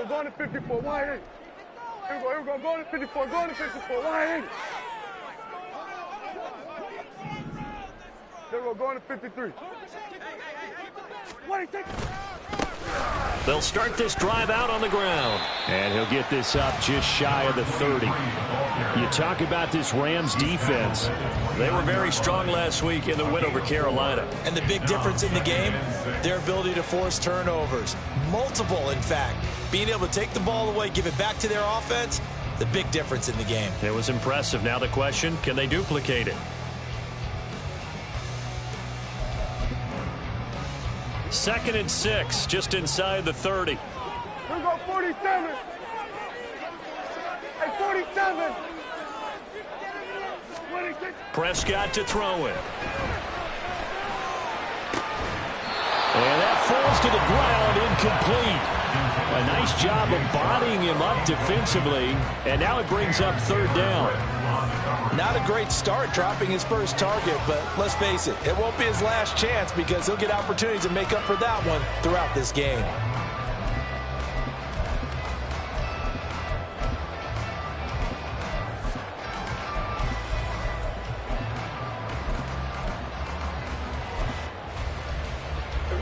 Go to 54, wide in. Here we go, go to 54, go to 54, wide in. Here we go, going to 53. They'll start this drive out on the ground. And he'll get this up just shy of the 30. You talk about this Rams defense. They were very strong last week in the win over Carolina. And the big difference in the game, their ability to force turnovers. Multiple, in fact. Being able to take the ball away, give it back to their offense, the big difference in the game. It was impressive. Now the question, can they duplicate it? Second and 6, just inside the 30. Here we go, 47. Hey, 47. Prescott to throw it. And that falls to the ground, incomplete. A nice job of bodying him up defensively, and now it brings up third down. Not a great start dropping his first target, but let's face it, it won't be his last chance because he'll get opportunities to make up for that one throughout this game.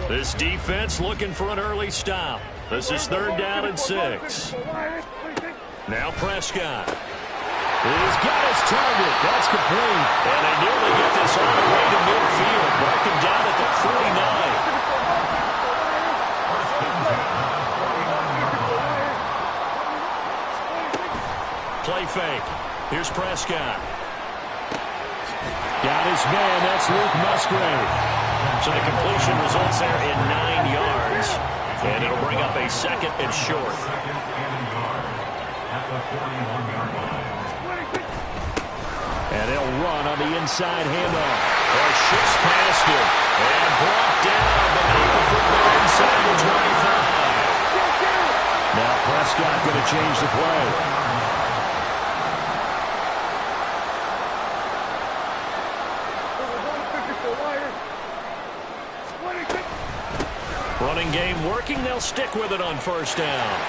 This defense looking for an early stop. This is third down and 6. Now Prescott. He's got his target. That's complete. And they nearly get this all the way to midfield. Broken down at the 49. Play fake. Here's Prescott. Got his man. That's Luke Musgrave. So the completion results there in 9 yards. And it'll bring up a second and short. And they'll run on the inside handoff. Or shifts past him. And brought down, but not before they're inside the 25. Now Prescott going to change the play. Running game working. They'll stick with it on first down.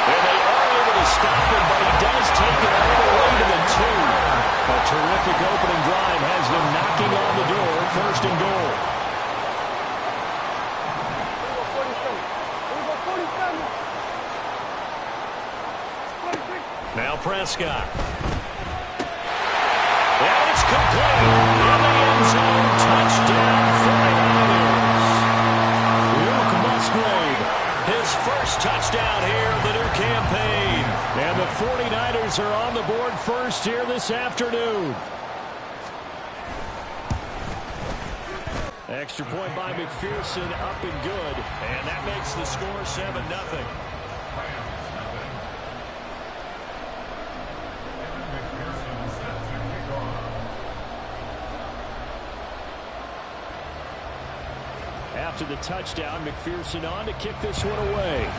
And they are able to stop him, but he does take it all the way to the 2. A terrific opening drive has them knocking on the door. First and goal. Now Prescott. And it's complete. In the end zone. Touchdown 49ers. Luke Musgrave. His first touchdown here of the new campaign. And the 49ers are on the board first here this afternoon. Extra point by McPherson, up and good. And that makes the score 7-0. After the touchdown, McPherson on to kick this one away.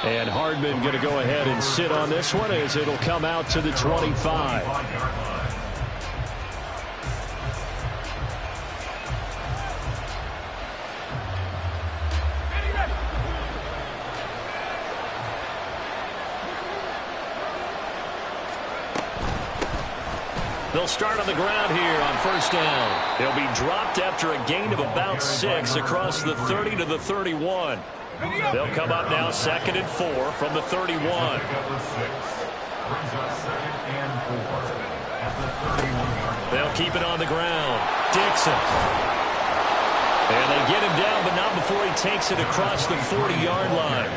And Hardman going to go ahead and sit on this one as it'll come out to the 25. They'll start on the ground here on first down. They'll be dropped after a gain of about 6 across the 30 to the 31. They'll come up now 2nd and 4 from the 31. They'll keep it on the ground. Dixon. And they get him down, but not before he takes it across the 40-yard line.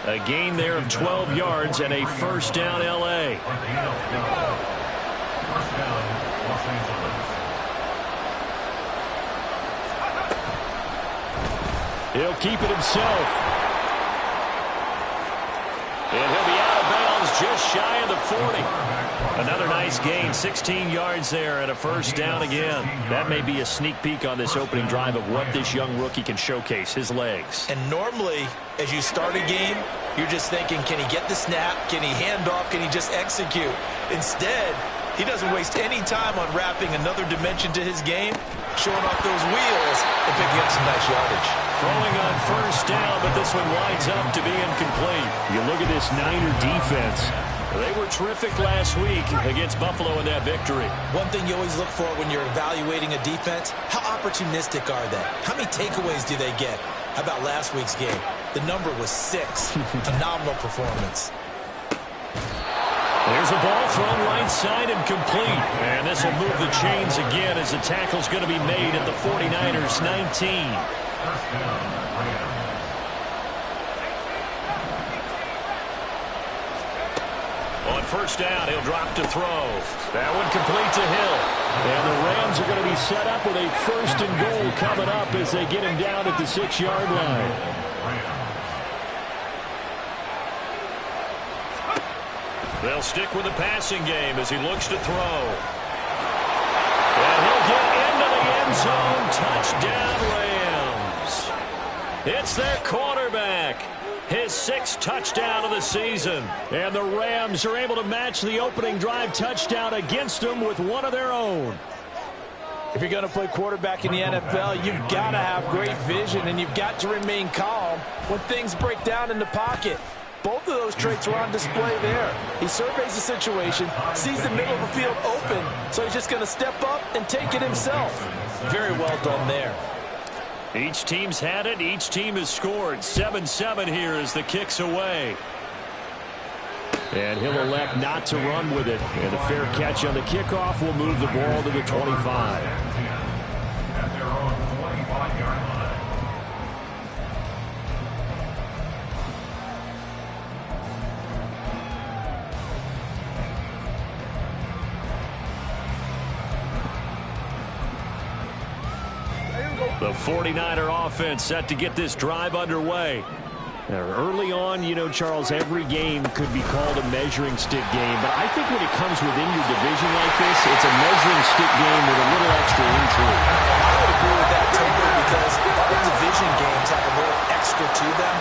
A gain there of 12 yards and a first down, L.A. He'll keep it himself. And he'll be out of bounds just shy of the 40. Another nice gain, 16 yards there and a first down again. That may be a sneak peek on this opening drive of what this young rookie can showcase, his legs. And normally, as you start a game, you're just thinking, can he get the snap? Can he hand off? Can he just execute? Instead, he doesn't waste any time on wrapping another dimension to his game, showing off those wheels and picking up some nice yardage. Throwing on first down, but this one winds up to be incomplete. You look at this Niner defense. They were terrific last week against Buffalo in that victory. One thing you always look for when you're evaluating a defense, how opportunistic are they? How many takeaways do they get? How about last week's game? The number was 6. Phenomenal performance. There's a ball thrown right side and complete. And this will move the chains again as the tackle's going to be made at the 49ers 19. On first down, he'll drop to throw. That one complete to Hill. And the Rams are going to be set up with a first and goal coming up as they get him down at the 6-yard line. They'll stick with the passing game as he looks to throw. And he'll get into the end zone. Touchdown, Rams. It's their quarterback. His 6th touchdown of the season. And the Rams are able to match the opening drive touchdown against them with one of their own. If you're going to play quarterback in the NFL, you've got to have great vision, and you've got to remain calm when things break down in the pocket. Both of those traits were on display there. He surveys the situation, sees the middle of the field open, so he's just going to step up and take it himself. Very well done there. Each team's had it. Each team has scored. 7-7 here as the kick's away. And he'll elect not to run with it. And a fair catch on the kickoff will move the ball to the 25. At their own 25-yard line. The 49er offense set to get this drive underway. Now, early on, you know, Charles, every game could be called a measuring stick game. But I think when it comes within your division like this, it's a measuring stick game with a little extra intrigue. I would agree with that totally because the division games have a little extra to them.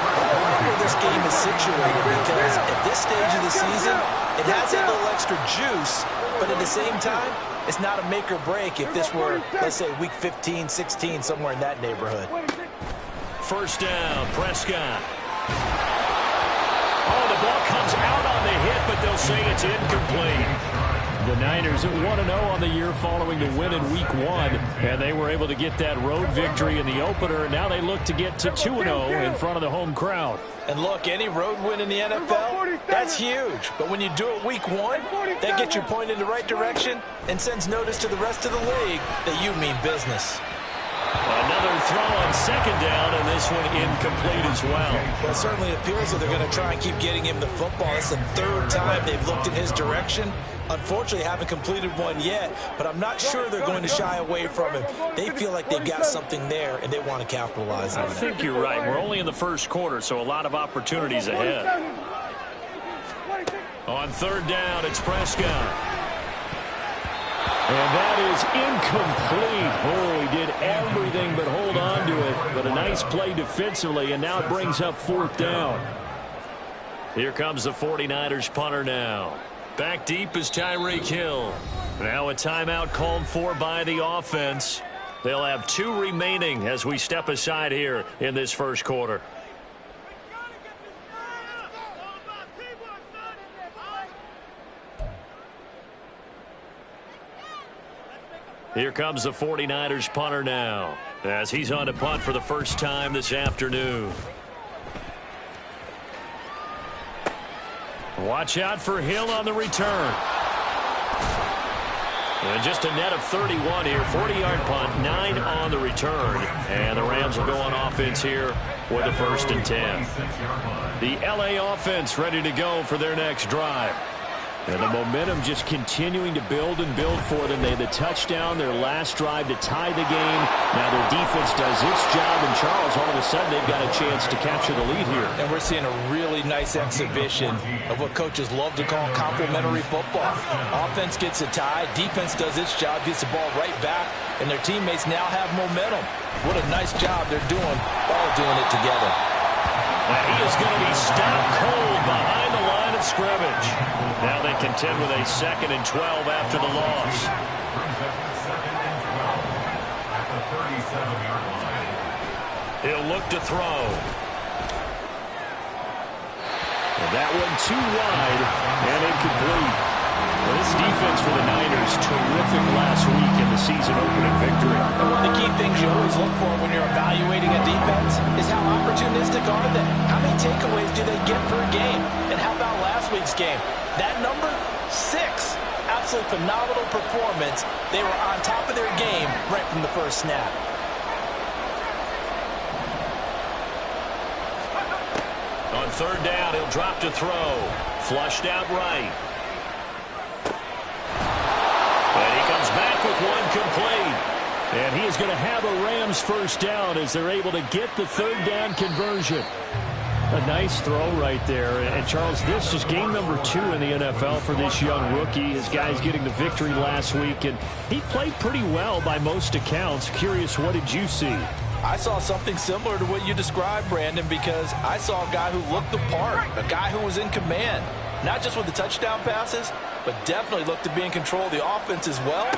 I wonder where this game is situated because at this stage of the season, it has that little extra juice, but at the same time, it's not a make or break if this were, let's say, week 15, 16, somewhere in that neighborhood. First down, Prescott. Oh, the ball comes out on the hit, but they'll say it's incomplete. The Niners at 1-0 on the year following the win in Week 1, and they were able to get that road victory in the opener, and now they look to get to 2-0 in front of the home crowd. And look, any road win in the NFL, that's huge. But when you do it Week 1, that gets you pointed in the right direction and sends notice to the rest of the league that you mean business. Another throw on second down, and this one incomplete as well. Well, it certainly appears that they're going to try and keep getting him the football. It's the 3rd time they've looked in his direction. Unfortunately, haven't completed one yet, but I'm not sure they're going to shy away from him. They feel like they've got something there, and they want to capitalize on it. I think you're right. We're only in the first quarter, so a lot of opportunities ahead. On 3rd down, it's Prescott. And that is incomplete. Oh, he did everything but hold on to it. But a nice play defensively, and now it brings up 4th down. Here comes the 49ers punter now. Back deep is Tyreek Hill. Now a timeout called for by the offense. They'll have 2 remaining as we step aside here in this first quarter. Here comes the 49ers punter now. as he's on to punt for the first time this afternoon. Watch out for Hill on the return. And just a net of 31 here. 40-yard punt, 9 on the return. And the Rams will go on offense here with a 1st and 10. The LA offense ready to go for their next drive. And the momentum just continuing to build and build for them. They had the touchdown, their last drive to tie the game. Now their defense does its job, and Charles, all of a sudden, they've got a chance to capture the lead here. And we're seeing a really nice exhibition of what coaches love to call complementary football. Offense gets a tie, defense does its job, gets the ball right back, and their teammates now have momentum. What a nice job they're doing, all doing it together. And he is going to be stopped cold behind the line of scrimmage. Now they contend with a 2nd and 12 after the loss. He'll look to throw. And that one too wide and incomplete. Well, this defense for the Niners, terrific last week in the season-opening victory. And one of the key things you always look for when you're evaluating a defense is how opportunistic are they? How many takeaways do they get per game? And how about last week's game? That number, 6. Absolutely phenomenal performance. They were on top of their game right from the first snap. On 3rd down, he'll drop to throw. Flushed out right. And he comes back with one complete. And he is going to have a Rams 1st down as they're able to get the 3rd down conversion. A nice throw right there. And Charles, this is game number 2 in the NFL for this young rookie. His guys getting the victory last week, and he played pretty well by most accounts. Curious, what did you see? I saw something similar to what you described, Brandon, because I saw a guy who looked the part, a guy who was in command, not just with the touchdown passes, but definitely looked to be in control of the offense as well.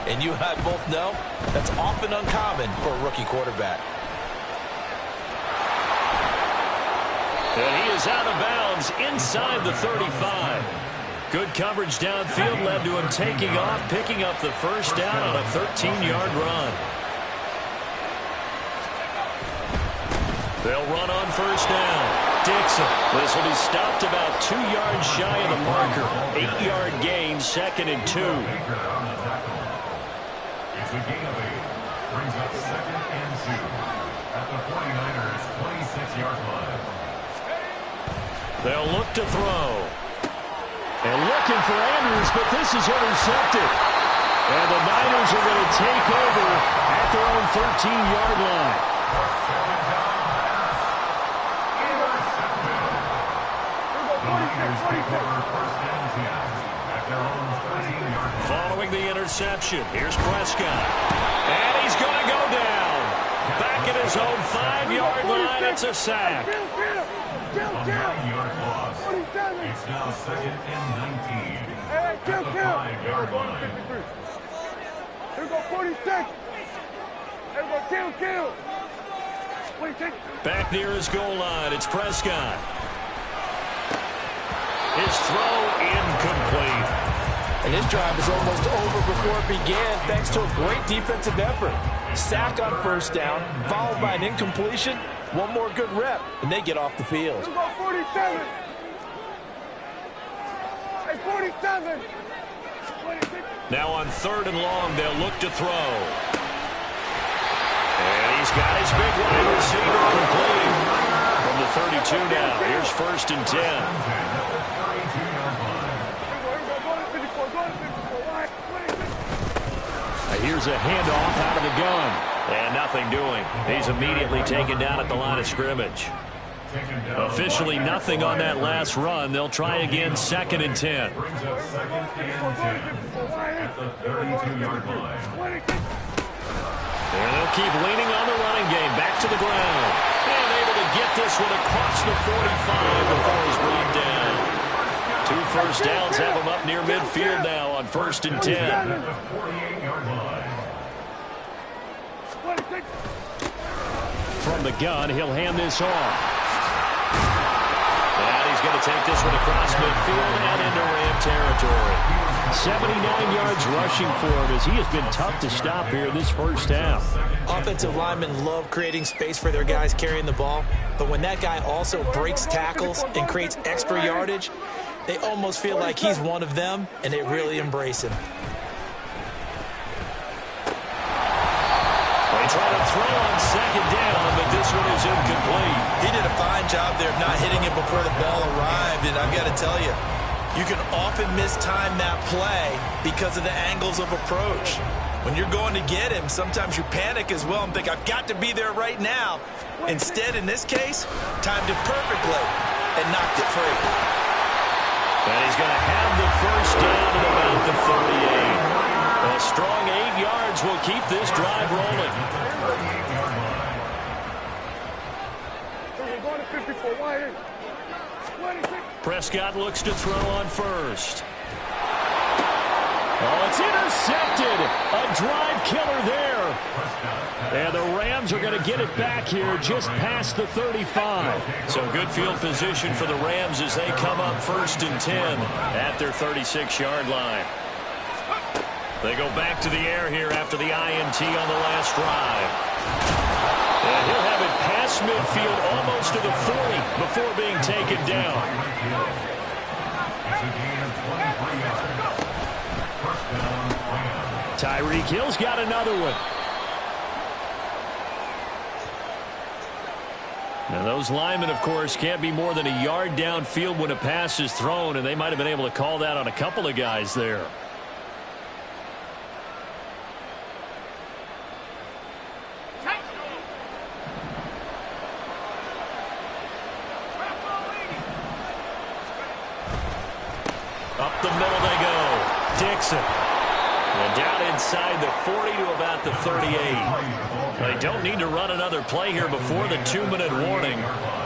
And you and I both know that's often uncommon for a rookie quarterback. And he is out of bounds inside the 35. Good coverage downfield led to him taking off, picking up the 1st down on a 13-yard run. They'll run on 1st down. Dixon. This will be stopped about 2 yards shy of the marker. 8-yard gain, 2nd and 2. It's a gain of 8. Brings up 2nd and 2 at the 49ers' 26-yard line. They'll look to throw. And looking for Andrews, but this is intercepted. And the Niners are going to take over at their own 13-yard line. Following the interception, here's Prescott. And he's going to go down. Back at his own 5-yard line, it's a sack. A 9-yard loss. It's now 2nd and 19 at the 5-yard line. Here we go, 46. Here we go, kill. Back near his goal line, it's Prescott. His throw incomplete. And his drive is almost over before it began thanks to a great defensive effort. Sack on 1st down, followed by an incompletion. One more good rep, and they get off the field. Here we go, 47. Hey, 47. 26. Now on 3rd and long, they'll look to throw. And he's got his big wide receiver complete. From the 32 now, here's 1st and 10. Here's a handoff out of the gun. And nothing doing. He's immediately taken down at the line of scrimmage. Officially nothing on that last run. They'll try again, 2nd and 10. Brings up 2nd and 10 at the 32-yard line. And they'll keep leaning on the running game. Back to the ground. And able to get this one across the 45 before he's brought down. 2 first downs have him up near midfield now on 1st and 10. From the gun, he'll hand this off. And he's going to take this one across midfield and into Ram territory. 79 yards rushing for him as he has been tough to stop here this first half. Offensive linemen love creating space for their guys carrying the ball, but when that guy also breaks tackles and creates extra yardage, they almost feel like he's one of them, and they really embrace him. They try to throw on second down, but this one is incomplete. He did a fine job there of not hitting it before the ball arrived, and I've got to tell you, you can often mistime that play because of the angles of approach. When you're going to get him, sometimes you panic as well and think, I've got to be there right now. Instead, in this case, timed it perfectly and knocked it free. And he's going to have the first down at about the 38. A strong 8 yards will keep this drive rolling. Prescott looks to throw on first. Oh, it's intercepted. A drive killer there. And the Rams are going to get it back here just past the 35. So good field position for the Rams as they come up 1st and 10 at their 36-yard line. They go back to the air here after the INT on the last drive. And he'll have it past midfield almost to the 40 before being taken down. Tyreek Hill's got another one. Now those linemen, of course, can't be more than a yard downfield when a pass is thrown, and they might have been able to call that on a couple of guys there. Up the middle they go. Dixon. And down inside the 40 to about the 38. They don't need to run another play here before the 2-minute warning.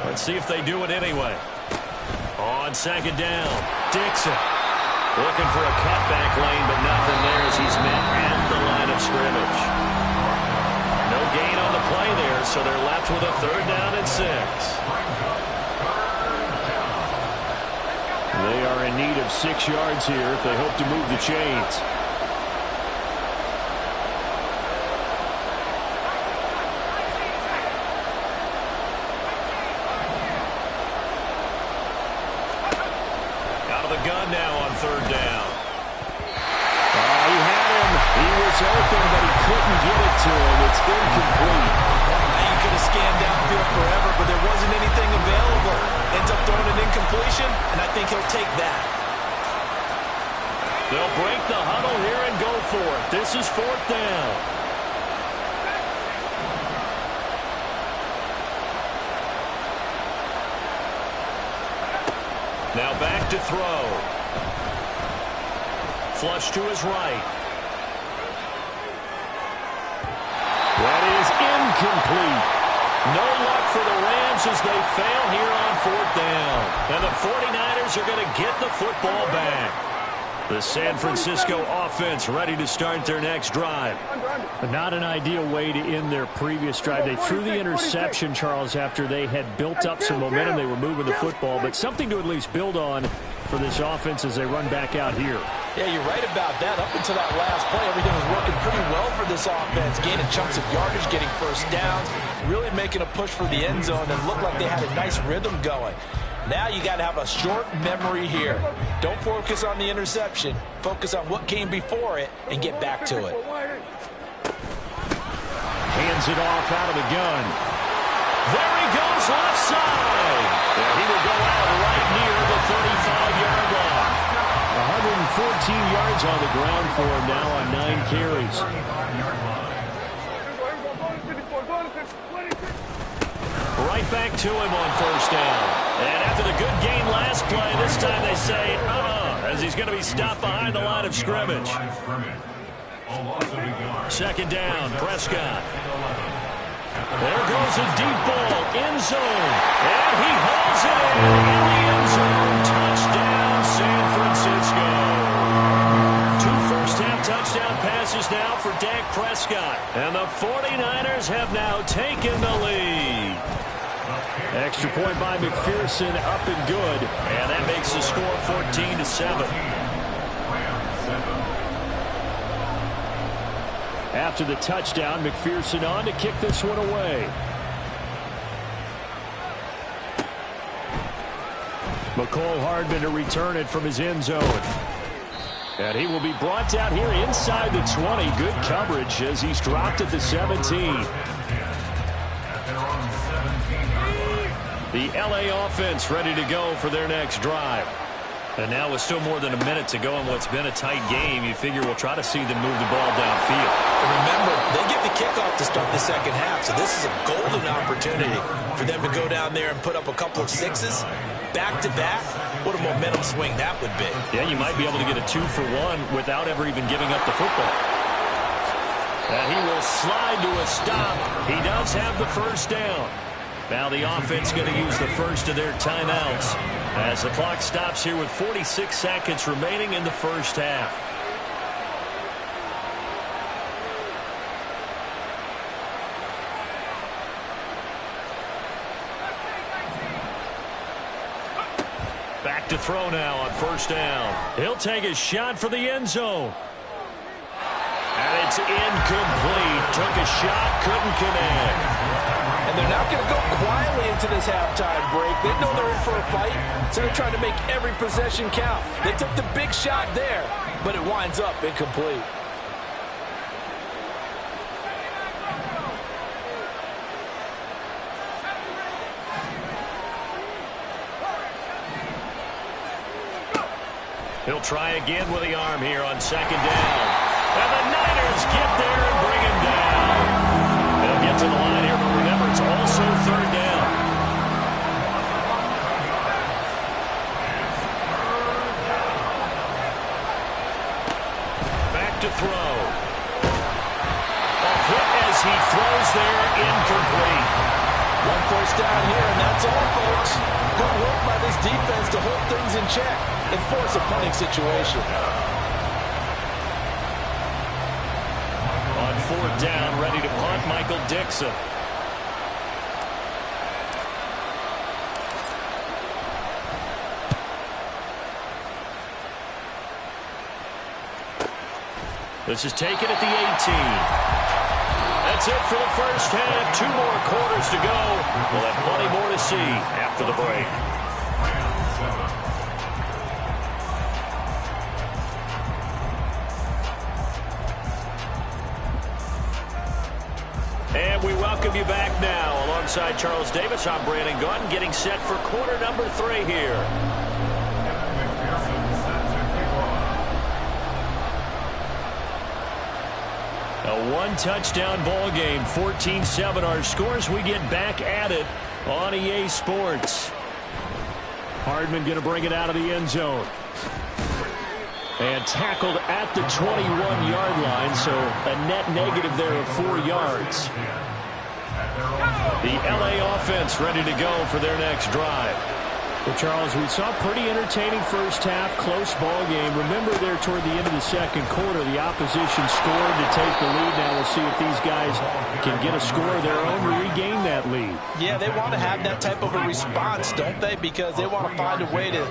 Let's see if they do it anyway. On second down, Dixon. Looking for a cutback lane, but nothing there as he's met at the line of scrimmage. No gain on the play there, so they're left with a 3rd down and 6. They are in need of 6 yards here if they hope to move the chains. Out of the gun now on 3rd down. He had him. He was open, but he couldn't get it to him. It's incomplete. You could have scanned downfield forever, but there wasn't anything available. Ends up throwing an incompletion, and I think he'll take that. They'll break the huddle here and go for it. This is 4th down. Now back to throw. Flush to his right. That is incomplete. No luck for the Rams as they fail here on 4th down. And the 49ers are going to get the football back. The San Francisco offense ready to start their next drive. But not an ideal way to end their previous drive. They threw the interception, Charles, after they had built up some momentum. They were moving the football, but something to at least build on for this offense as they run back out here. Yeah, you're right about that. Up until that last play, everything was working pretty well for this offense. Gaining chunks of yardage, getting first downs, really making a push for the end zone, and looked like they had a nice rhythm going. Now you got to have a short memory here. Don't focus on the interception. Focus on what came before it and get back to it. Hands it off out of the gun. There he goes, left side. And he will go out right near the 35-yard line. 114 yards on the ground for him now on 9 carries. Right back to him on 1st down. And after the good gain last play, this time they say, as he's going to be stopped behind the line of scrimmage. 2nd down, Prescott. There goes a deep ball, end zone. And he holds it in the end zone. Touchdown, San Francisco. 2 first-half touchdown passes now for Dak Prescott. And the 49ers have now taken the lead. Extra point by McPherson, up and good. And 14-7. After the touchdown, McPherson on to kick this one away. McCole Hardman to return it from his end zone. And he will be brought down here inside the 20. Good coverage as he's dropped at the 17. The LA offense ready to go for their next drive. And now with still more than a minute to go in what's been a tight game, you figure we'll try to see them move the ball downfield. And remember, they get the kickoff to start the second half, so this is a golden opportunity for them to go down there and put up a couple of sixes. Back-to-back, what a momentum swing that would be. Yeah, you might be able to get a 2-for-1 without ever even giving up the football. And he will slide to a stop. He does have the first down. Now the offense going to use the first of their timeouts as the clock stops here with 46 seconds remaining in the first half. Back to throw now on first down. He'll take a shot for the end zone. And it's incomplete. Took a shot, couldn't connect. And they're not going to go quietly into this halftime break. They know they're in for a fight, so they're trying to make every possession count. They took the big shot there, but it winds up incomplete. He'll try again with the arm here on second down. And the Niners get there and bring him down. They'll get to the line here, but remember, it's also third down. Back to throw. A hit as he throws there, incomplete. One first down here, and that's all, folks. Good work by this defense to hold things in check and force a punting situation. On fourth down, ready to punt, Michael Dixon. This is taken at the 18. That's it for the first half. 2 more quarters to go. We'll have plenty more to see after the break. And we welcome you back now. Alongside Charles Davis, I'm Brandon Gaudin, getting set for quarter number 3 here. A one-touchdown ball game, 14-7 our scores. We get back at it on EA Sports. Hardman going to bring it out of the end zone. And tackled at the 21-yard line, so a net negative there of 4 yards. The LA offense ready to go for their next drive. Well, Charles, we saw a pretty entertaining first half, close ball game. Remember there toward the end of the second quarter, the opposition scored to take the lead. Now we'll see if these guys can get a score of their own to regain that lead. Yeah, they want to have that type of a response, don't they? Because they want to find a way to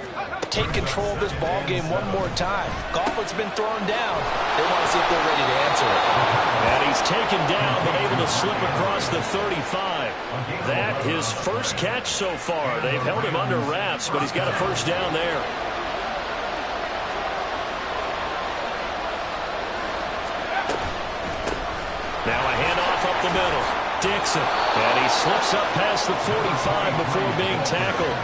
take control of this ball game one more time. Gauntlet's been thrown down. They want to see if they're ready to answer it. And he's taken down, but able to slip across the 35. That his first catch so far. They've held him under wraps, but he's got a first down there. Now a handoff up the middle. Dixon. And he slips up past the 45 before being tackled.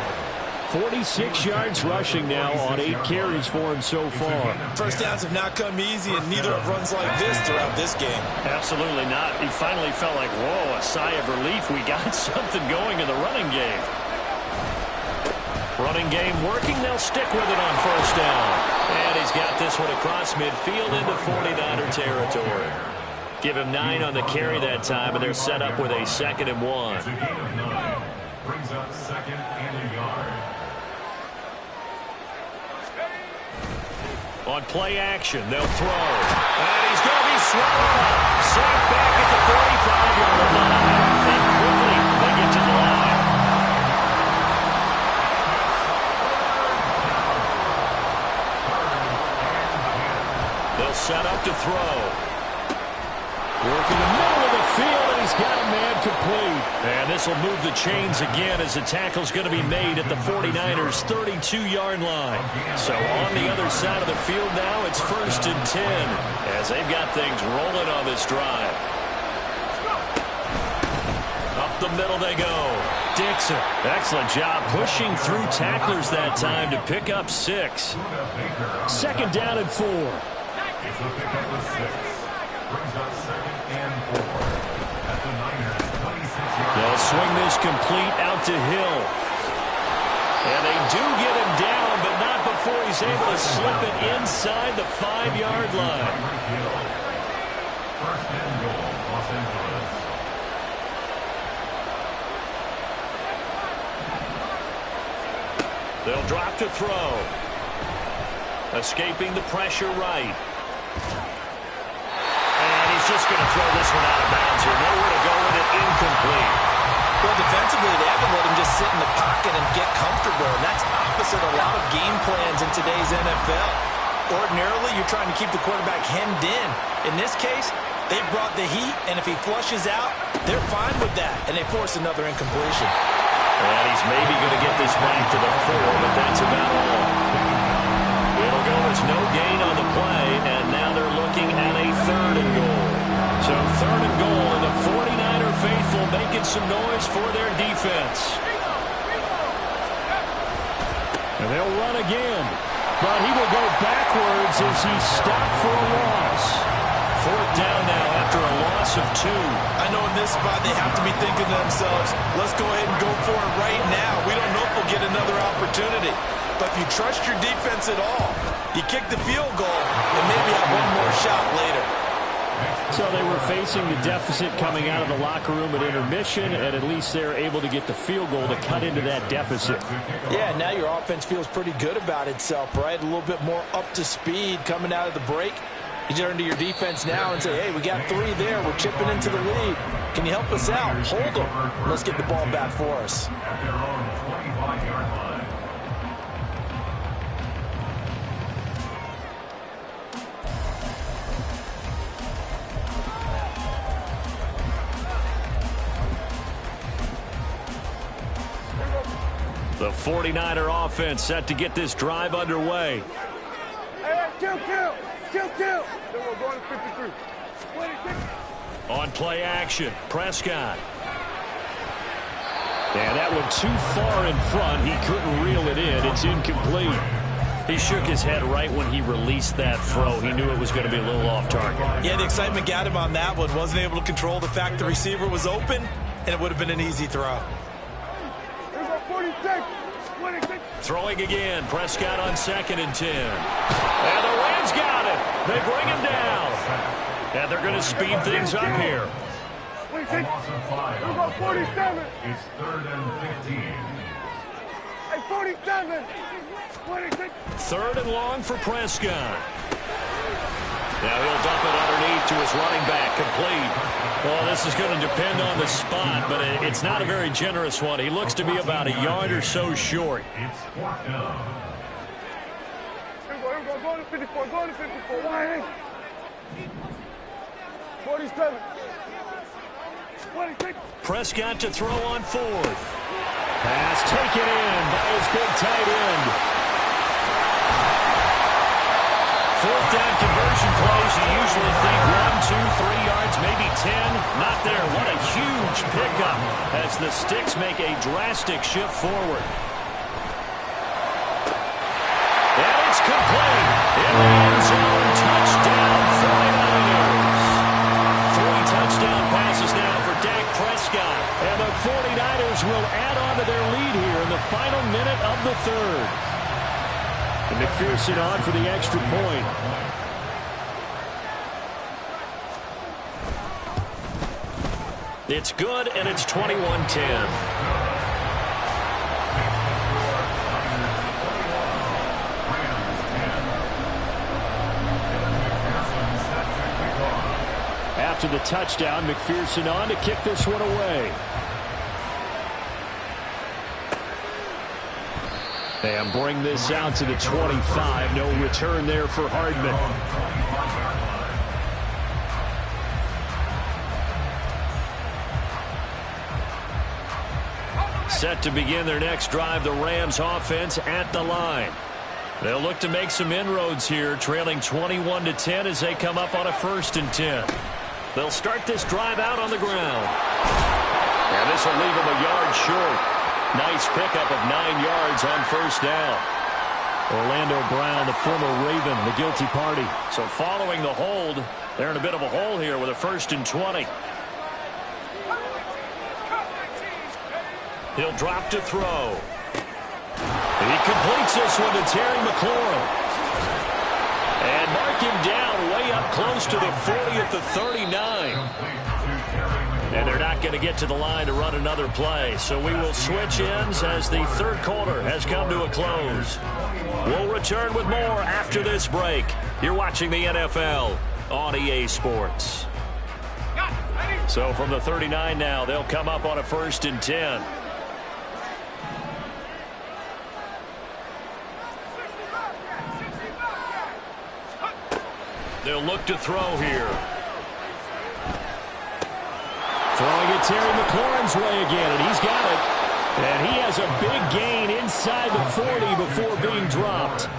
46 yards rushing now on 8 carries for him so far. First downs have not come easy, and neither have runs like this throughout this game. Absolutely not. He finally felt like, whoa, a sigh of relief. We got something going in the running game. Running game working. They'll stick with it on first down. And he's got this one across midfield into 49er territory. Give him 9 on the carry that time, and they're set up with a 2nd and 1. It's a gain of 9. Brings up 2nd and a yard. On play action, they'll throw. And he's going to be swallowed up. Sacked back at the 45-yard line. And quickly, they get to the line. will set up to throw. Working the middle of the field, and he's got a man complete. And this will move the chains again as the tackle's going to be made at the 49ers' 32-yard line. So on the other side of the field now, it's 1st and 10 as they've got things rolling on this drive. Up the middle they go. Dixon, excellent job pushing through tacklers that time to pick up 6. 2nd down and 4. It's a pickup of 6. Brings up 2nd and 4 at the Niners' 26-yard line. They'll swing this complete out to Hill. And they do get him down, but not before he's able to slip it inside the 5-yard line. 1st and goal, Los Angeles. They'll drop to throw. Escaping the pressure right. And he's just going to throw this one out of bounds here. Nowhere to go with it, incomplete. Well, defensively, they haven't let him just sit in the pocket and get comfortable, and that's opposite a lot of game plans in today's NFL. Ordinarily, you're trying to keep the quarterback hemmed in. In this case, they brought the heat, and if he flushes out, they're fine with that, and they force another incompletion. And he's maybe going to get this back to the 4, but that's about all. It'll go as no gain on the play, and now they're looking at a 3rd and goal. So 3rd and goal, and the 49er faithful making some noise for their defense. And they'll run again, but he will go backwards as he's stopped for a loss. 4th down now after a loss of 2. I know in this spot they have to be thinking to themselves, let's go ahead and go for it right now. We don't know if we'll get another opportunity. But if you trust your defense at all, you kick the field goal and maybe have one more shot later. So they were facing the deficit coming out of the locker room at intermission, and at least they're able to get the field goal to cut into that deficit. Yeah, now your offense feels pretty good about itself, right? A little bit more up to speed coming out of the break. You turn to your defense now and say, hey, we got 3 there. We're chipping into the lead. Can you help us out? Hold them. Let's get the ball back for us. At their own 25-yard line. The 49er offense set to get this drive underway. Hey, kill. Then we're going to 53. 26. On play action, Prescott. And that one too far in front. He couldn't reel it in. It's incomplete. He shook his head right when he released that throw. He knew it was going to be a little off target. Yeah, the excitement got him on that one. Wasn't able to control the fact the receiver was open, and it would have been an easy throw. Here go 46. 26. Throwing again, Prescott on 2nd and 10. And the Rams got it. They bring him down. And they're going to speed things up here. 26. A loss of 5. Here go 47. It's 3rd and 15. Hey, 47. 26. 3rd and long for Prescott. Now he'll dump it underneath to his running back, complete. Well, this is going to depend on the spot, but it's not a very generous one. He looks to be about a yard or so short. It's 4th down. Here we go. Go to 54. Go to 54. Wide in. 47. 26. Prescott to throw on 4th. Pass taken in by his big tight end. 4th down conversion plays. You usually think 1, 2, 3 yards, maybe 10. Not there. What a huge pickup as the Sticks make a drastic shift forward. And it's complete. In the end zone, touchdown 49ers. 3 touchdown passes now for Dak Prescott. And the 49ers will add on to their lead here in the final minute of the 3rd. And McPherson on for the extra point. It's good, and it's 21-10. After the touchdown, McPherson on to kick this one away. And bring this out to the 25. No return there for Hardman. Set to begin their next drive, the Rams offense at the line. They'll look to make some inroads here, trailing 21-10 as they come up on a 1st and 10. They'll start this drive out on the ground. And this will leave them a yard short. Nice pickup of 9 yards on 1st down. Orlando Brown, the former Raven, the guilty party. So following the hold, they're in a bit of a hole here with a 1st and 20. He'll drop to throw. He completes this one to Terry McLaurin. And mark him down way up close to the 40 at the 39. And they're not going to get to the line to run another play. So we will switch ends as the 3rd quarter has come to a close. We'll return with more after this break. You're watching the NFL on EA Sports. So from the 39 now, they'll come up on a 1st and 10. They'll look to throw here. Throwing it Terry McLaurin's way again, and he's got it. And he has a big gain inside the 40 before being dropped.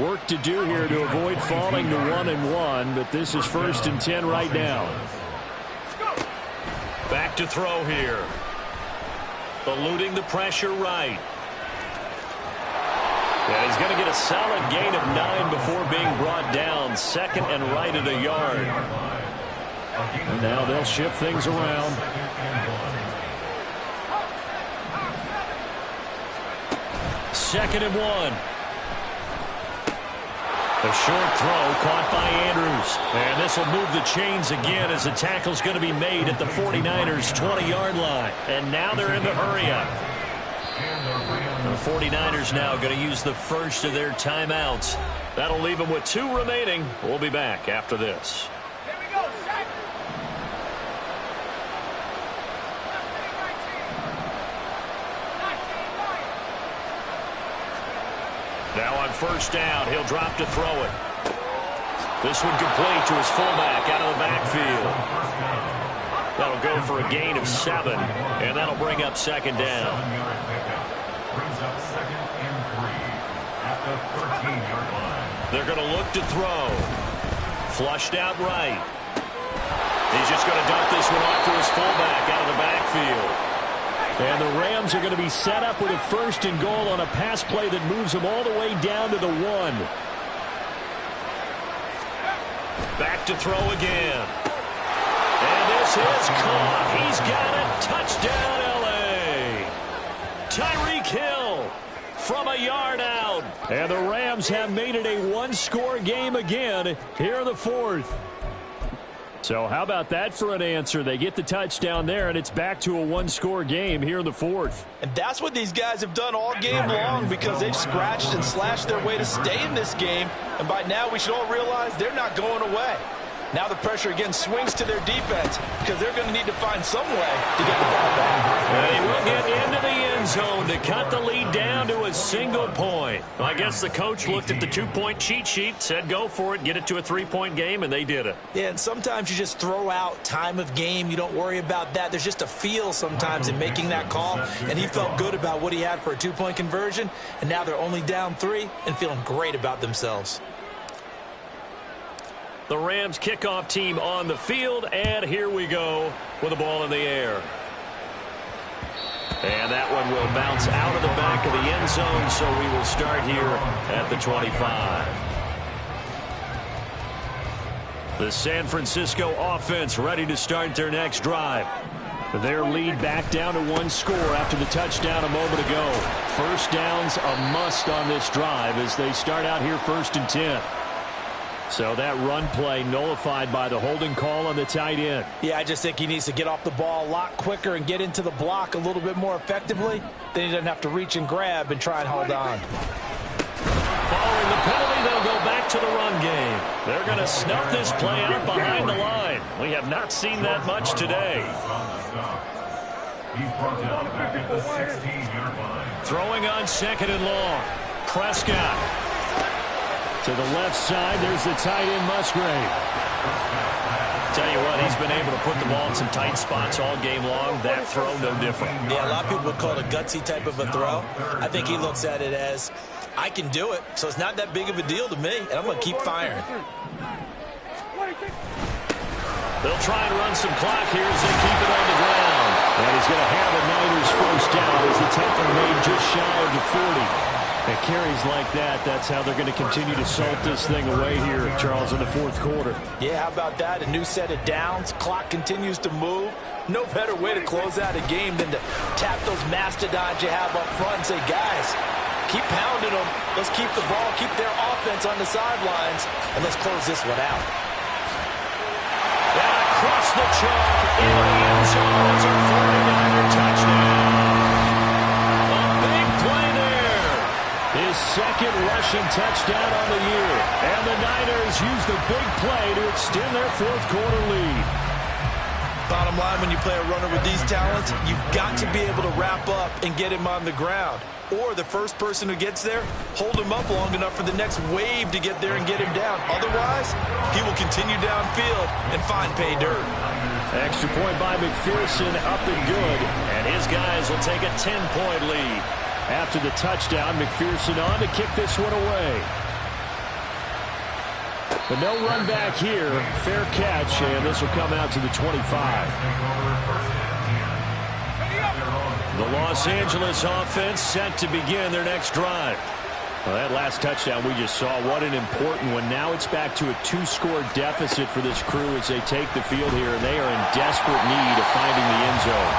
Work to do here to avoid falling to 1-1, but this is 1st and 10 right now. Back to throw here. Eluding the pressure right. And he's going to get a solid gain of 9 before being brought down. 2nd and right at a yard. And now they'll shift things around. Second and 1. A short throw caught by Andrews. And this will move the chains again as the tackle's going to be made at the 49ers' 20-yard line. And now they're in the hurry-up. The 49ers now going to use the first of their timeouts. That'll leave them with 2 remaining. We'll be back after this. Here we go, set. Now on 1st down, he'll drop to throw it. This one complete to his fullback out of the backfield. That'll go for a gain of 7, and that'll bring up 2nd down. Brings up 2nd and 3 at the 13-yard line. They're going to look to throw. Flushed out right. He's just going to dump this one off to his fullback out of the backfield. And the Rams are going to be set up with a 1st and goal on a pass play that moves them all the way down to the 1. Back to throw again. And this is caught. He's got it. Touchdown, L.A. Tyreek Hill from a yard out. And the Rams have made it a 1-score game again here in the 4th. So how about that for an answer? They get the touchdown there, and it's back to a 1-score game here in the 4th. And that's what these guys have done all game long because they've scratched and slashed their way to stay in this game. And by now we should all realize they're not going away. Now the pressure again swings to their defense because they're going to need to find some way to get the ball back. And he will get into the end zone to cut the lead down to a single point. Well, I guess the coach looked at the 2-point cheat sheet, said go for it, get it to a 3-point game, and they did it. Yeah, and sometimes you just throw out time of game. You don't worry about that. There's just a feel sometimes in making that call, and he felt good about what he had for a 2-point conversion, and now they're only down 3 and feeling great about themselves. The Rams kickoff team on the field, and here we go with the ball in the air. And that one will bounce out of the back of the end zone, so we will start here at the 25. The San Francisco offense ready to start their next drive. Their lead back down to 1 score after the touchdown a moment ago. 1st down's a must on this drive as they start out here 1st and 10. So that run play nullified by the holding call on the tight end. Yeah, I just think he needs to get off the ball a lot quicker and get into the block a little bit more effectively. Then he doesn't have to reach and grab and try and hold on. Following the penalty, they'll go back to the run game. They're going to snuff this play out behind the line. We have not seen that much today. He's brought down back at the 16-yard line. Throwing on 2nd and long. Prescott. To the left side, there's the tight end, Musgrave. Tell you what, he's been able to put the ball in some tight spots all game long. That throw, no different. Yeah, a lot of people would call it a gutsy type of a throw. I think he looks at it as, I can do it, so it's not that big of a deal to me, and I'm going to keep firing. They'll try and run some clock here as they keep it on the ground. And he's going to have a Niners first down as the tackle made just shy of the 40. And carries like that, that's how they're going to continue to salt this thing away here, Charles, in the fourth quarter. Yeah, how about that? A new set of downs. Clock continues to move. No better way to close out a game than to tap those mastodons you have up front and say, guys, keep pounding them. Let's keep the ball, keep their offense on the sidelines, and let's close this one out. And across the chalk in the end zone, it's a 49er touchdown. A big play there. His second rushing touchdown on the year. And the Niners use the big play to extend their fourth quarter lead. Bottom line, when you play a runner with these talents, you've got to be able to wrap up and get him on the ground. Or the first person who gets there, hold him up long enough for the next wave to get there and get him down. Otherwise, he will continue downfield and find pay dirt. Extra point by McPherson, up and good. And his guys will take a 10-point lead. After the touchdown, McPherson on to kick this one away. But no run back here. Fair catch, and this will come out to the 25. The Los Angeles offense set to begin their next drive. Well, that last touchdown we just saw, what an important one. Now it's back to a two-score deficit for this crew as they take the field here, and they are in desperate need of finding the end zone.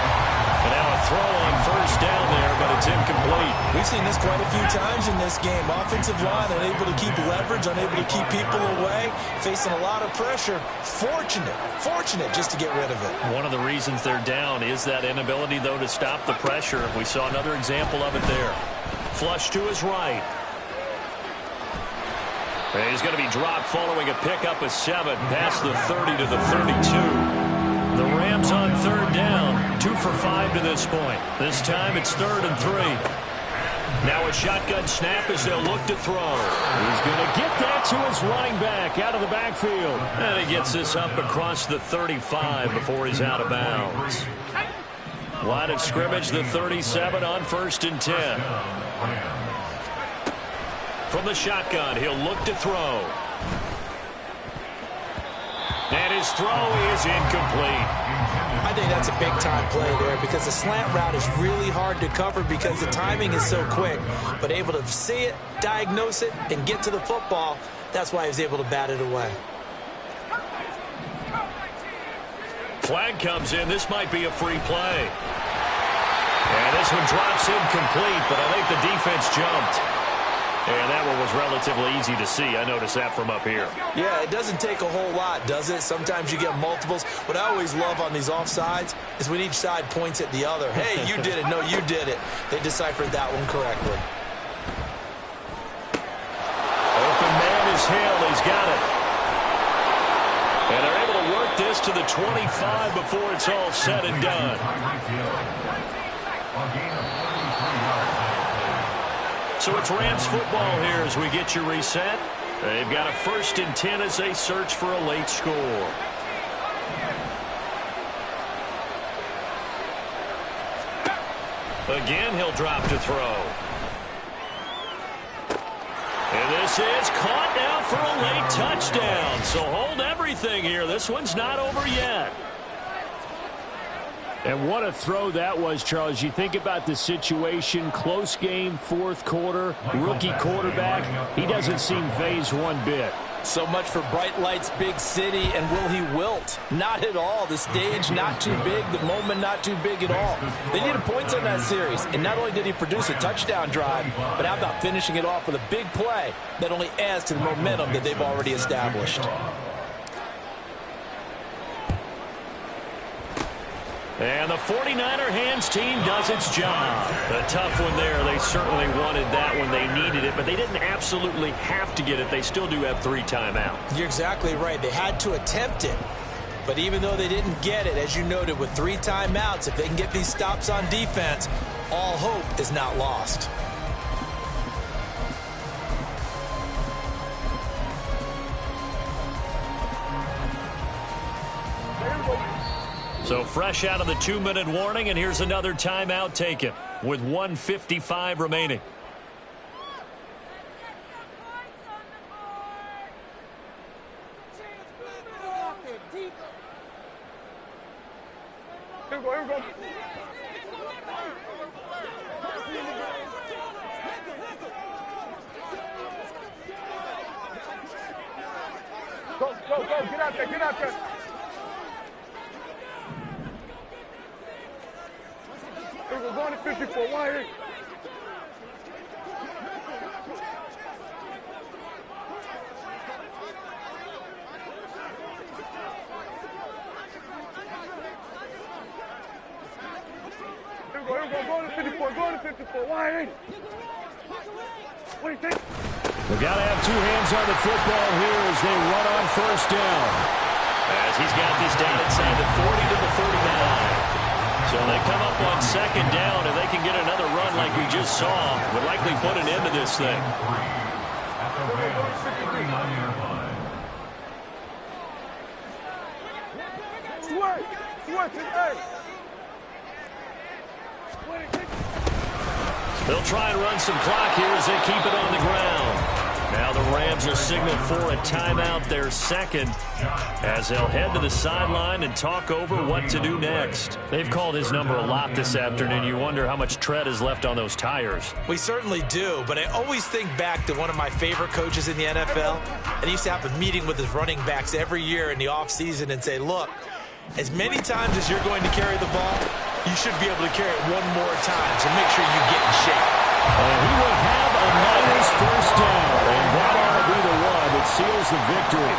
And now a throw on first down there, but it's incomplete. We've seen this quite a few times in this game. Offensive line unable to keep leverage, unable to keep people away, facing a lot of pressure. Fortunate just to get rid of it. One of the reasons they're down is that inability, though, to stop the pressure. We saw another example of it there. Flush to his right. And he's going to be dropped following a pickup of 7 past the 30 to the 32. The Rams on third down, 2 for 5 to this point. This time it's 3rd and 3. Now a shotgun snap as they'll look to throw. He's going to get that to his running back out of the backfield. And he gets this up across the 35 before he's out of bounds. Line of scrimmage, the 37 on 1st and 10. From the shotgun, he'll look to throw. And his throw is incomplete. I think that's a big-time play there because the slant route is really hard to cover because the timing is so quick. But able to see it, diagnose it, and get to the football, that's why he was able to bat it away. Flag comes in. This might be a free play. And this one drops incomplete, but I think the defense jumped. And that one was relatively easy to see. I noticed that from up here. Yeah, it doesn't take a whole lot, does it? Sometimes you get multiples. What I always love on these offsides is when each side points at the other. Hey, you did it. No, you did it. They deciphered that one correctly. Open man is Hill. He's got it. And they're able to work this to the 25 before it's all said and done. So it's Rams football here as we get you reset. They've got a 1st and 10 as they search for a late score. Again, he'll drop to throw. And this is caught now for a late touchdown. So hold everything here. This one's not over yet. And what a throw that was, Charles. You think about the situation, close game, 4th quarter, rookie quarterback. He doesn't seem fazed one bit. So much for bright lights, big city, and will he wilt? Not at all. The stage not too big, the moment not too big at all. They needed points on that series, and not only did he produce a touchdown drive, but how about finishing it off with a big play that only adds to the momentum that they've already established. And the 49er hands team does its job. A tough one there. They certainly wanted that when they needed it, but they didn't absolutely have to get it. They still do have 3 timeouts. You're exactly right. They had to attempt it. But even though they didn't get it, as you noted, with 3 timeouts, if they can get these stops on defense, all hope is not lost. So fresh out of the 2-minute warning, and here's another timeout taken with 1:55 remaining. Here we go, here we go. Go, go, go, get out there, get out there. Here we go, going to 54, wide in. Here we go, go to 54, go to 54, wide in. What do you think? They've got to have two hands on the football here as they run on first down. As he's got this down inside the 40 to the 39. So they come up on second down, and they can get another run like we just saw. Would likely put an end to this thing. At the Rams 39-yard line. Switch it, hey. They'll try and run some clock here as they keep it on the ground. Now the Rams will signal for a timeout, their second, as they'll head to the sideline and talk over what to do next. They've called his number a lot this afternoon. You wonder how much tread is left on those tires. We certainly do, but I always think back to one of my favorite coaches in the NFL. And he used to have a meeting with his running backs every year in the offseason and say, look, as many times as you're going to carry the ball, you should be able to carry it one more time, so make sure you get in shape. And he will have a Niners first down, and that ought to be the one that seals the victory.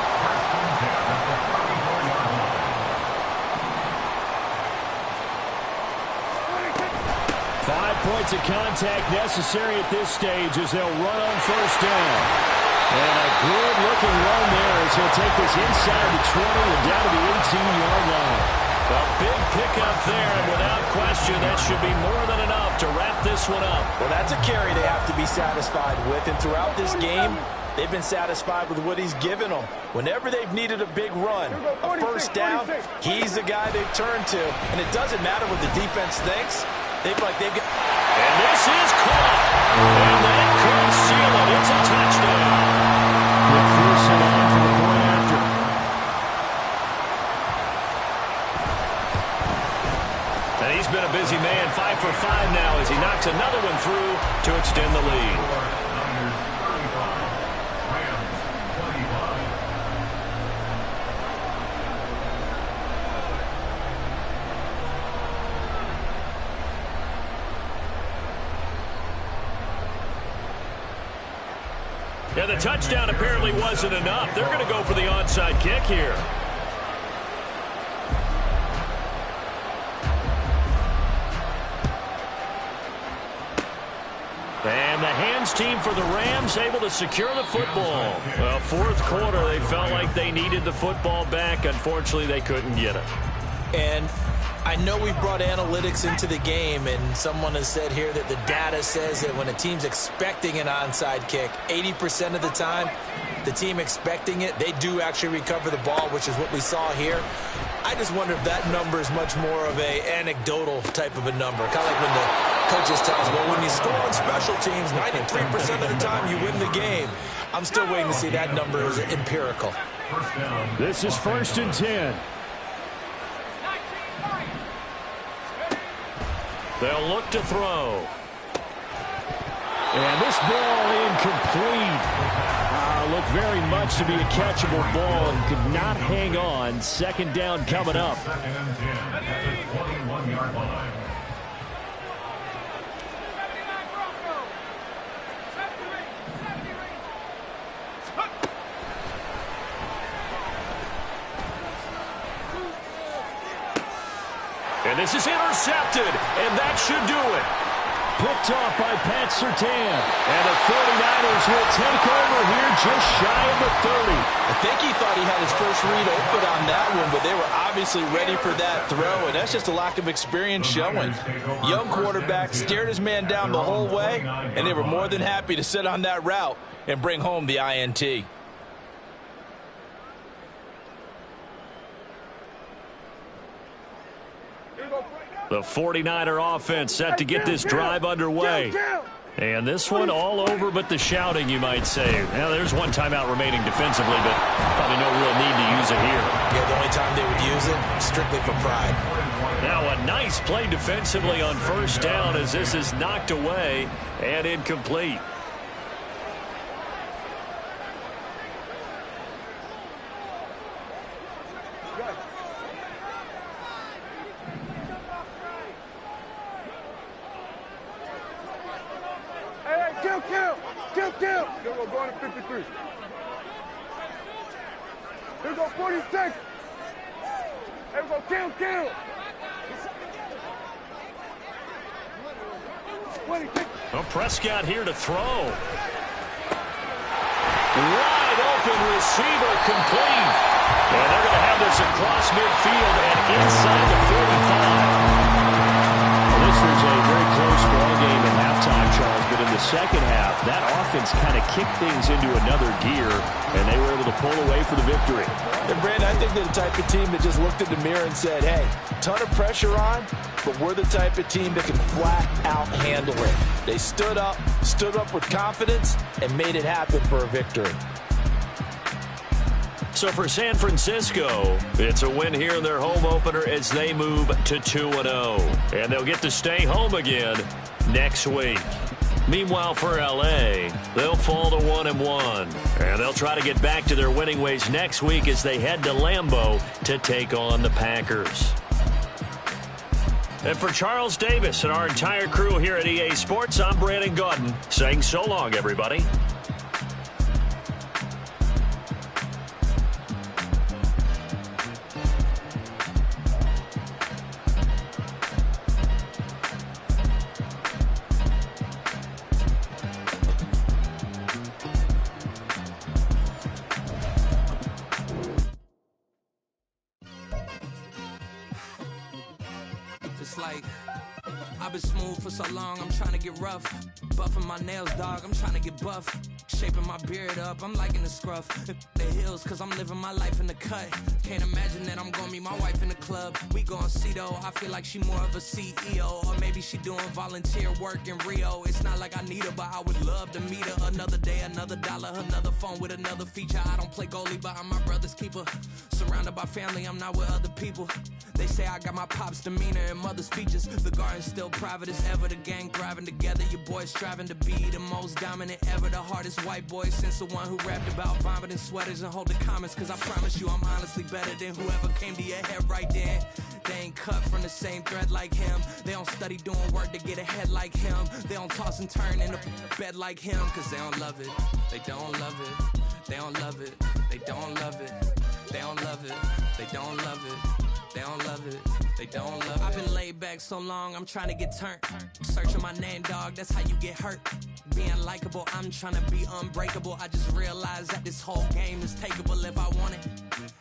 Points of contact necessary at this stage as they'll run on first down. And a good-looking run there as he'll take this inside the 20 and down to the 18-yard line. A big pickup there, and without question, that should be more than enough to wrap this one up. Well, that's a carry they have to be satisfied with, and throughout this game, they've been satisfied with what he's given them. Whenever they've needed a big run, a first down, he's the guy they've turned to. And it doesn't matter what the defense thinks. They've got... And this is caught. And that could seal it. It's a touchdown. McPherson on for the point after. And he's been a busy man, 5 for 5 now as he knocks another one through to extend the lead. Yeah, the touchdown apparently wasn't enough. They're going to go for the onside kick here. And the hands team for the Rams able to secure the football. Well, fourth quarter, they felt like they needed the football back. Unfortunately, they couldn't get it. And I know we've brought analytics into the game, and someone has said here that the data says that when a team's expecting an onside kick, 80% of the time, the team expecting it, they do actually recover the ball, which is what we saw here. I just wonder if that number is much more of a anecdotal type of a number. Kind of like when the coaches tell us, well, when you score on special teams, 93% of the time you win the game. I'm still waiting to see that number is empirical. This is 1st and 10. They'll look to throw. And this ball incomplete. Looked very much to be a catchable ball and could not hang on. Second down coming up. 2nd and 10 at the 21-yard line. And this is intercepted, and that should do it. Picked off by Pat Surtain. And the 49ers will take over here just shy of the 30. I think he thought he had his first read open on that one, but they were obviously ready for that throw, and that's just a lack of experience showing. Young quarterback stared his man down the whole way, and they were more than happy to sit on that route and bring home the INT. The 49er offense set to get this drive underway. And this one all over but the shouting, you might say. Now, there's one timeout remaining defensively, but probably no real need to use it here. Yeah, the only time they would use it, strictly for pride. Now a nice play defensively on first down as this is knocked away and incomplete. Kill. Then we're going to 53. Here we go, 46. Here we go, kill. Well, Prescott here to throw. Wide open receiver complete. And they're going to have this across midfield and inside the 45. Well, this was a very close ball game at halftime, Charles, but in the second half, that offense kind of kicked things into another gear, and they were able to pull away for the victory. And Brandon, I think they're the type of team that just looked in the mirror and said, hey, ton of pressure on, but we're the type of team that can flat out handle it. They stood up with confidence, and made it happen for a victory. So for San Francisco, it's a win here in their home opener as they move to 2-0. And they'll get to stay home again next week. Meanwhile, for L.A., they'll fall to 1-1. And they'll try to get back to their winning ways next week as they head to Lambeau to take on the Packers. And for Charles Davis and our entire crew here at EA Sports, I'm Brandon Gaudin saying so long, everybody. Like, I've been smooth for so long, I'm trying to get rough. Buffing my nails, dog, I'm trying to get buff. Shaping my beard up, I'm liking the scruff. The hills, cause I'm living my life in the cut. Can't imagine that I'm gonna meet my wife in the club. We gon' see though, I feel like she more of a CEO. Or maybe she doing volunteer work in Rio. It's not like I need her, but I would love to meet her. Another day, another dollar, another phone with another feature. I don't play goalie, but I'm my brother's keeper. Surrounded by family, I'm not with other people. They say I got my pop's demeanor and mother's features. The garden's still private as ever. The gang thriving together. Your boys striving to be the most dominant ever. The hardest white boy since the one who rapped about vomiting sweaters and holding comments. Cause I promise you I'm honestly better than whoever came to your head right then. They ain't cut from the same thread like him. They don't study doing work to get ahead like him. They don't toss and turn in the bed like him. Cause they don't love it. They don't love it. They don't love it. They don't love it. They don't love it. They don't love it. They don't love it. They don't love it. I've been laid back so long, I'm trying to get turned. Searching my name, dog, that's how you get hurt. Being likable, I'm trying to be unbreakable. I just realized that this whole game is takeable if I want it.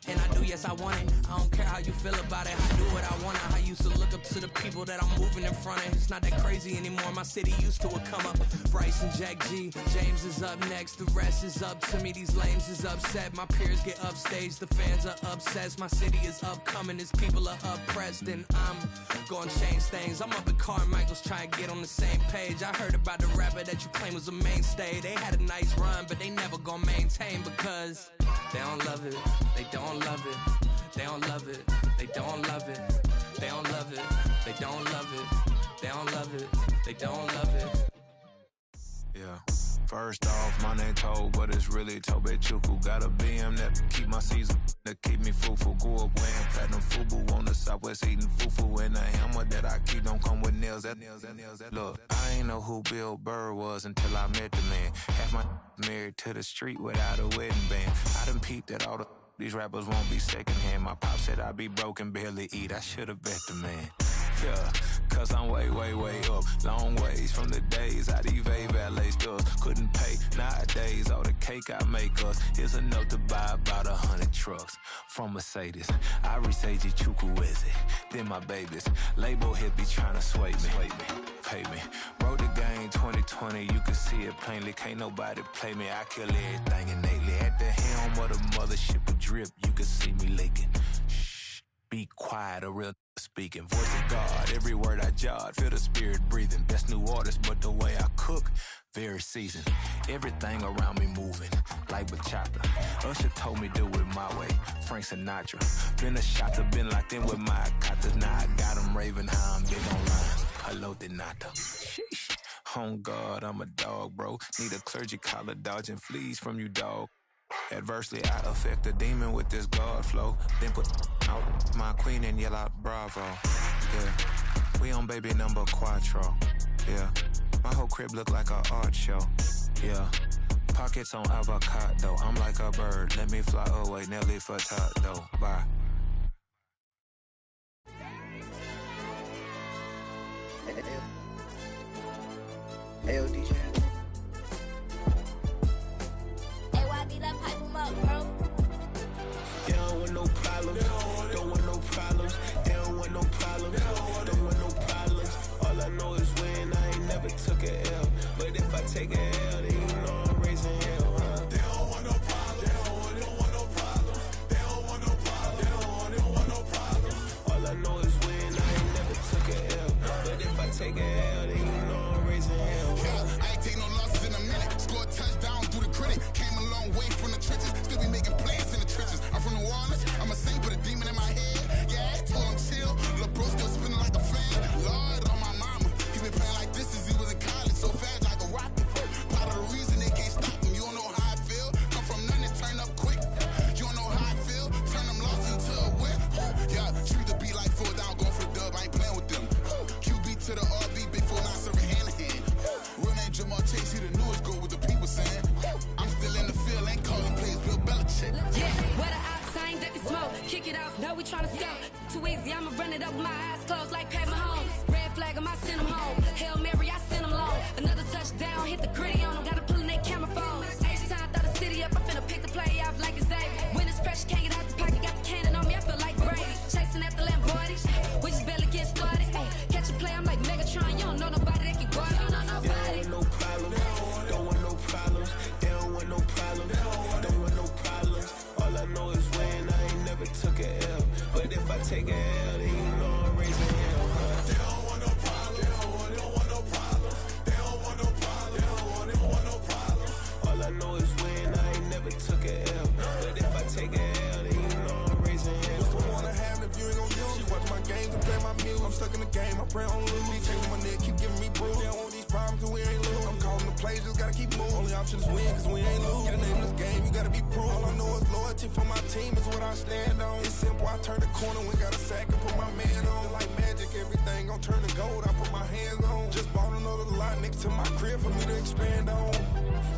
And I do, yes, I want it. I don't care how you feel about it. I do what I want. I used to look up to the people that I'm moving in front of. It's not that crazy anymore. My city used to come up. Bryce and Jack G. James is up next. The rest is up to me. These lames is upset. My peers get upstage. The fans are obsessed. My city is upcoming. These people are oppressed. And I'm gonna change things. I'm up at Carmichael's trying to get on the same page. I heard about the rapper that you claim was a mainstay. They had a nice run, but they never gonna maintain because they don't love it. They don't love it. They don't love it. They don't love it. They don't love it. They don't love it. They don't love it. They don't love it. Yeah. First off, my name Toad, but it's really Tobe Chuku. Got a BM that keep my season, that keep me fufu. Grew up wearing platinum fubu on the southwest eating fufu. And the hammer that I keep don't come with nails. Look, I ain't know who Bill Burr was until I met the man. Half my married to the street without a wedding band. I done peeped at all these rappers won't be secondhand. My pop said I'd be broke and barely eat. I should've bet the man. Yeah, cause I'm way, way, way up. Long ways from the days I these valet stores couldn't pay. Nowadays, all the cake I make us is enough to buy about 100 trucks from Mercedes. I resage Chukwueze, then my babies. Label hit be trying to sway me, pay me. Wrote the game 2020, you can see it plainly. Can't nobody play me, I kill everything innately. At the helm of the mothership with drip, you can see me leaking. Shh, be be quiet, a real speaking. Voice of God, every word I jot, feel the spirit breathing. Best new artist, but the way I cook, very seasoned. Everything around me moving, like bachata. Usher told me do it my way, Frank Sinatra. Been a shotter, been locked in with my katas. Now I got them raving how I'm big on lines. Hello, Denata. Sheesh. On God, I'm a dog, bro. Need a clergy collar, dodging fleas from you, dog. Adversely, I affect the demon with this God flow. Then put out my queen and yell out bravo. Yeah, we on baby number quattro. Yeah, my whole crib look like a art show. Yeah, pockets on avocado. I'm like a bird. Let me fly away, Nelly Furtado. Bye. Hey, DJ. They don't want no problems, don't want no problems. They don't want no problems, don't want no problems. All I know is win, I ain't never took a L. But if I take a L, then you know I'm raising hell, huh? They don't want no problems, they don't want no problems. They don't want no problems, they don't want no problems. All I know is win, I ain't never took a L. But if I take a L, then you know I'm raising hell, huh? Yeah, I ain't take no losses in a minute. Scored touchdown through the critic. Came a long way from the trenches. Still be making plays in the trenches. I'm from New Orleans. I'm a saint with a demon in my head. Yeah, I told him chill. Lil' bro still spinning like a fan. Lord on my mama. He been playing like this since he was in college. So fast like a rocket. Part of the reason they can't stop him. You don't know how I feel. Come from nothing, turn up quick. You don't know how I feel. Turn them losses into a whip. Yeah, treat the beat like 4 down. Going for the dub. I ain't playing with them. QB to the RB. Big 4 9 serving hand to hand. Real name Jamal Chase. He the newest goal with the people saying. I'm still in the field. Ain't calling plays Bill Belichick. Yeah, where the outside that can smoke. Kick it off. Now we tryna scout. Too easy. I'ma run it up with my eyes closed like Pat Mahomes. Red flag, I send them home. Hail Mary, I send them long. Another touchdown. Hit the gritty on them. Gotta pull in their camera phones. H-time, throw the city up. I finna pick the play off like it's Xavier. When it's pressure, can't get out the pocket. Got the cannon on me. I feel like Brady. Chasing after Lamborghini. We just barely get started. Ay, catch a play. I'm like Megatron. You don't know nobody that can guard it. You know nobody. They don't want no problems. Don't want no problems. They don't want no problems. Don't want no problems. All I know is win. I ain't never took a L. But if I take a L, then you know I'm raising hell, huh? They don't want no problems, they don't want no problems. They don't want no problems, they don't want no problems. All I know is win. I ain't never took a L. But if I take a L, then you know I'm raising hell. What's the point of having if you ain't gon' use? She watch my games and play my music. I'm stuck in the game, I pray on lose. These chasing my neck, keep giving me bruise. They don't want these problems cause we ain't lose. I'm calling the plays, just gotta keep moving. Only option is win cause we ain't lose. Get a name in this game, you gotta be proof. All I know is loyalty for my team is what I stand on. It's simple, I turn the corner, we got a sack and put my man on. Like magic, everything gon' turn to gold, I put my hands on. Just bought another lot next to my crib for me to expand on.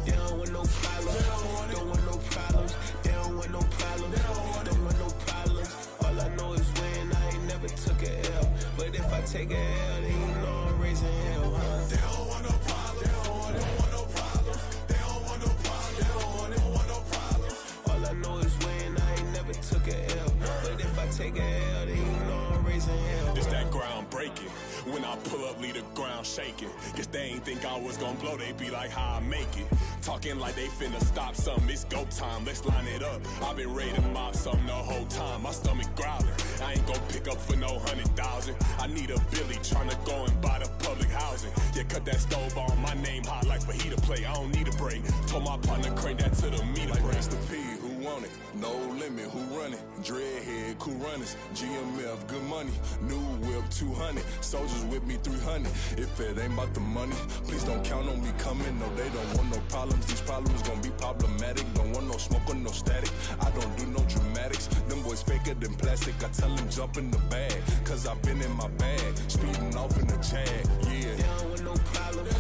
They don't want no problems, don't want no problems. They don't want no problems, don't want no problems. All I know is win, I ain't never took a L. But if I take a L, then you know I'm raising hell, huh? They don't want no problems, they don't want no problems. They don't want no problems, they don't want no problems. All I know is win, I ain't never took a L. But if I take a L, then you know I'm raising hell. It's that ground breaking. When I pull up, leave the ground shaking. Guess they ain't think I was gonna blow, they be like, how I make it. Talking like they finna stop something, it's go time, let's line it up. I've been ready to mob something the whole time, my stomach growling. I ain't gon' pick up for no 100,000. I need a Billy tryna go and buy the public housing. Yeah, cut that stove on, my name hot like fajita play. I don't need a break. Told my partner crank that to the meter like break. Mr. P, who want it? No limit, who run it? Dreadhead, cool runners, GMF, good money. New whip, 200. Soldiers with me, 300. If it ain't about the money, please don't count on me coming. No, they don't want no problems. These problems gon' be problematic. Don't want no smoke or no static. I don't do no dramatics. Them boys faker than plastic. I tell them jump in the bag, cause I've been in my bag. Speeding off in the Jag, yeah. They don't want no problems,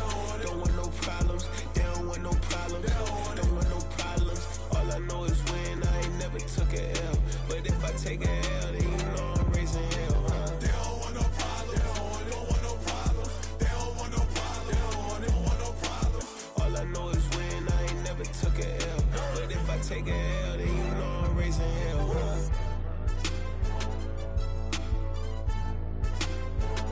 don't want no problems. They don't want no problems, don't want no problems. All I know is win, I ain't never took a L. But if I take a L, then you know I'm raising hell, huh? They don't want no problems, they don't want no problems. They don't want no problems, they don't want no problems. All I know is win, I ain't never took a L. But if I take a L,